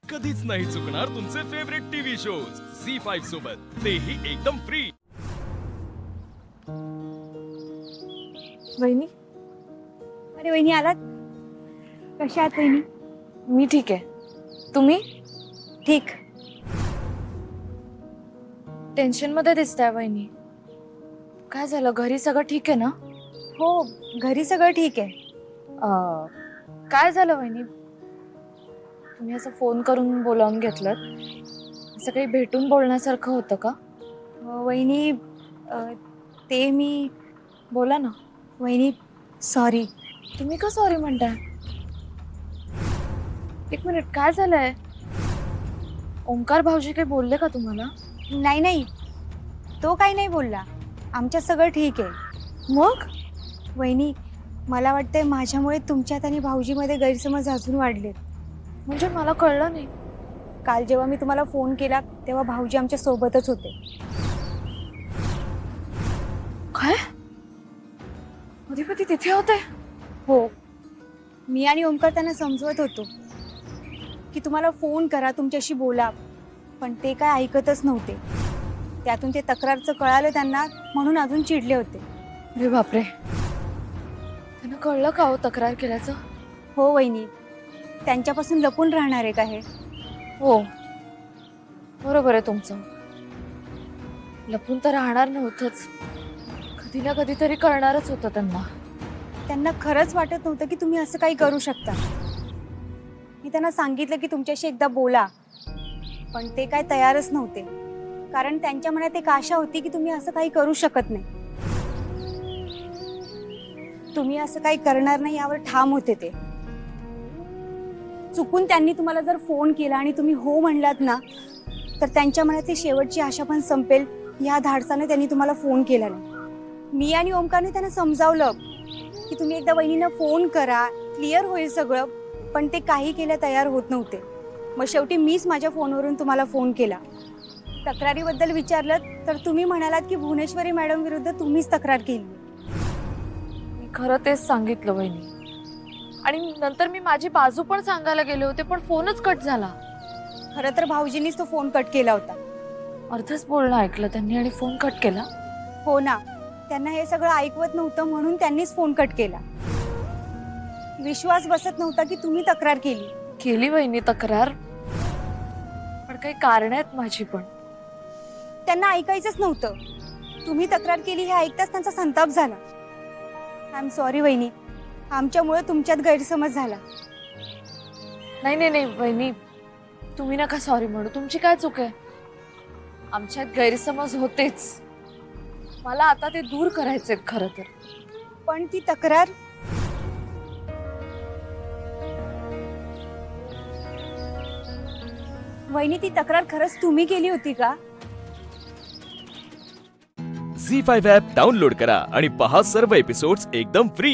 कधीच नाही चुकणार तुमचे फेवरेट टीव्ही शोज झी5 सोबत, तेही एकदम फ्री। वहिनी, अरे वहिनी आलात? कशा आहात वहिनी? मी ठीक आहे, तुम्ही? ठीक. टेन्शन मध्ये दिसताय वहिनी. काय झालं, घरी सगळं ठीक आहे ना? हो, घरी सगळं ठीक आहे. काय झालं वहिनी, तुम्ही असं फोन करून बोलावून घेतलं? असं काही भेटून बोलण्यासारखं होतं का? वहिनी ते मी बोला ना. वहिनी सॉरी. तुम्ही का सॉरी म्हणताय? एक मिनिट, काय झालंय? ओंकार भाऊजी काही बोलले का तुम्हाला? नाही नाही, तो काही नाही बोलला. आमच्या सगळं ठीक आहे. मग वहिनी मला वाटतंय माझ्यामुळे तुमच्यात आणि भाऊजीमध्ये गैरसमज अजून वाढलेत. म्हणजे मला कळलं नाही. काल जेव्हा मी तुम्हाला फोन केला तेव्हा भाऊजी आमच्या सोबतच होते. काय? अधिपती तिथे होते? हो, मी आणि ओंकार त्यांना समजवत होतो की तुम्हाला फोन करा, तुमच्याशी बोला, पण ते काय ऐकतच नव्हते. त्यातून ते तक्रारचं कळालं त्यांना, म्हणून अजून चिडले होते. अरे बापरे, त्यांना कळलं का हो तक्रार केल्याचं? हो वहिनी, त्यांच्यापासून लपून राहणार आहे का हे? हो, बरोबर आहे तुमचं. लपून तर राहणार नव्हतंच, कधी ना कधीतरी कळणारच होतं त्यांना. त्यांना खरंच वाटत नव्हतं की तुम्ही असं काही करू शकता. मी त्यांना सांगितलं की तुमच्याशी एकदा बोला, पण ते काय तयारच नव्हते. कारण त्यांच्या मनात एक आशा होती की तुम्ही असं काही करू शकत नाही. तुम्ही असं काही करणार नाही यावर ठाम होते ते. चुकून त्यांनी तुम्हाला जर फोन केला आणि तुम्ही हो म्हणलात ना, तर त्यांच्या मनातली शेवटची आशा पण संपेल या धाडसाने त्यांनी तुम्हाला फोन केला नाही. मी आणि ओमकारने त्यांना समजावलं की तुम्ही एकदा वहिनींना फोन करा, क्लिअर होईल सगळं, पण ते काही केल्या तयार होत नव्हते. मग शेवटी मीच माझ्या फोनवरून तुम्हाला फोन केला. तक्रारीबद्दल विचारलं तर तुम्ही म्हणालात की भुवनेश्वरी मॅडम विरुद्ध तुम्हीच तक्रार केली. मी खरं तेच सांगितलं वहिनी, आणि नंतर मी माझी बाजू पण सांगायला गेले होते, पण फोनच कट झाला. खरं तर भाऊजींनीच तो फोन कट केला होता. अर्धच बोलणं ऐकलं त्यांनी आणि फोन कट केला. हो ना, त्यांना हे सगळं ऐकवत नव्हतं म्हणून त्यांनीच फोन कट केला. विश्वास बसत नव्हता की तुम्ही तक्रार केली. वहिनी तक्रार, पण काही कारण आहेत माझी पण. त्यांना ऐकायचंच नव्हतं. तुम्ही तक्रार केली हे ऐकताच त्यांचा संताप झाला. आय एम सॉरी वहिनी, आमच्यामुळे तुमच्यात गैरसमज झाला. नाही नाही नाही वहिनी, तुम्ही नका सॉरी म्हणू. तुमची काय चूक आहे? आमच्यात गैरसमज होतेच, मला आता ते दूर करायचे खरं तर. पण ती तक्रार वहिनी, ती तक्रार खरंच तुम्ही केली होती का? झी5 ॲप डाउनलोड करा आणि पहा सर्व एपिसोड्स एकदम फ्री।